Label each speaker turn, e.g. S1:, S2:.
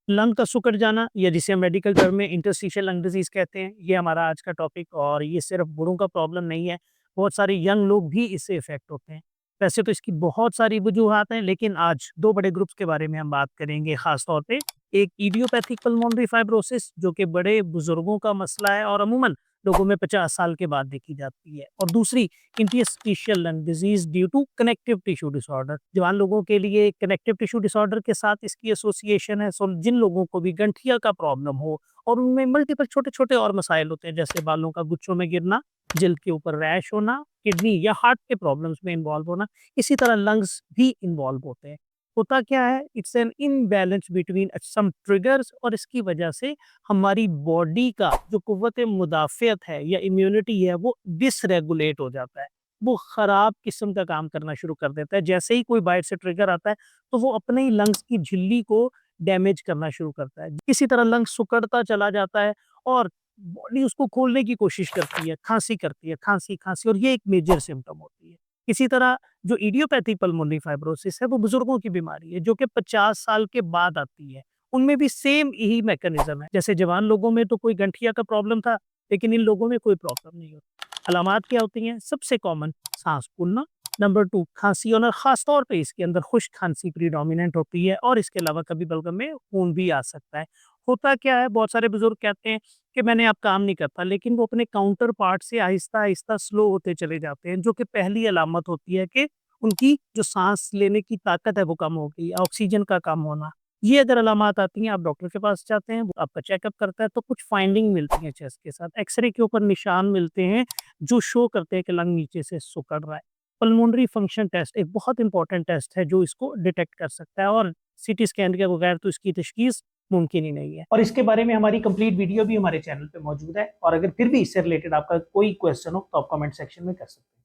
S1: Lung का सिकुड़ जाना या जिसे हम मेडिकल टर्म में इंटरस्टिशियल लंग डिजीज कहते हैं, ये हमारा आज का टॉपिक। और ये सिर्फ बूढ़ों का प्रॉब्लम नहीं है, बहुत सारे यंग लोग भी इससे इफेक्ट होते हैं। वैसे तो इसकी बहुत सारी वजूहात हैं, लेकिन आज दो बड़े ग्रुप्स के बारे में हम बात करेंगे खास तौर पे। एक इडियोपैथिक पल्मोनरी फाइब्रोसिस, जो कि बड़े बुजुर्गों का मसला है और अमूमन लोगों में 50 साल के बाद देखी जाती है। और दूसरी interstitial lung disease due to connective tissue disorder. जवान लोगों के लिए कनेक्टिव टिश्यू डिसऑर्डर के साथ इसकी एसोसिएशन है। सो जिन लोगों को भी गंठिया का प्रॉब्लम हो और उनमें मल्टीपल छोटे छोटे और मसाइल होते हैं, जैसे बालों का गुच्छों में गिरना, जल्द के ऊपर रैश होना, किडनी या हार्ट के प्रॉब्लम्स में इन्वॉल्व होना, इसी तरह लंग्स भी इन्वॉल्व होते हैं। होता क्या है, it's an imbalance between some triggers, और इसकी वजह से हमारी बॉडी का जो कुव्वत मुदाफ़ियत है या इम्यूनिटी है वो डिसरेगुलेट हो जाता है। वो ख़राब किस्म का काम करना शुरू कर देता है। जैसे ही कोई बाहर से ट्रिगर आता है, तो वो अपने ही लंग्स की झिल्ली को डैमेज करना शुरू करता है। इसी तरह लंग्स सिकुड़ता चला जाता है और बॉडी उसको खोलने की कोशिश करती है, खाँसी-खाँसी, और ये एक मेजर सिम्पटम होती है। इसी तरह जो इडियोपैथिक पल्मोनरी फाइब्रोसिस है, वो बुजुर्गों की बीमारी है, जो कि 50 साल के बाद आती है। उनमें भी सेम यही मैकेनिज़्म है। जैसे जवान लोगों में तो कोई गंठिया का प्रॉब्लम था, लेकिन इन लोगों में कोई प्रॉब्लम नहीं होती। अलामात क्या होती हैं? सबसे कॉमन साँस फूलना, नंबर 2 खाँसी होना, ख़ास तौर पे इसके अंदर खुश्क खाँसी प्रीडोमिनेंट होती है, और इसके अलावा कभी बलगम में खून भी आ सकता है। होता क्या है, बहुत सारे बुजुर्ग कहते हैं कि मैंने अब काम नहीं करता, लेकिन वो अपने काउंटर पार्ट से आहिस्ता-आहिस्ता स्लो होते चले जाते हैं, जो कि पहली अलामत होती है कि उनकी जो साँस लेने की ताकत है वो कम हो गई है, ऑक्सीजन का कम होना। ये अगर अलामत आती हैं, आप डॉक्टर के पास जाते हैं, वो आपका चेकअप करता है, तो कुछ फाइंडिंग मिलती है चेस्ट के साथ। एक्स-रे के ऊपर निशान मिलते हैं, जो शो करते हैं कि लंग नीचे से सिकुड़ रहा है। पल्मोनरी फंक्शन टेस्ट एक बहुत इंपॉर्टेंट टेस्ट है, जो इसको डिटेक्ट कर सकता है, और सीटी स्कैन के बगैर तो इसकी तशखीस मुमकिन ही नहीं है। और इसके बारे में हमारी कंप्लीट वीडियो भी हमारे चैनल पे मौजूद है, और अगर फिर भी इससे रिलेटेड आपका कोई क्वेश्चन हो तो आप कमेंट सेक्शन में कर सकते हैं।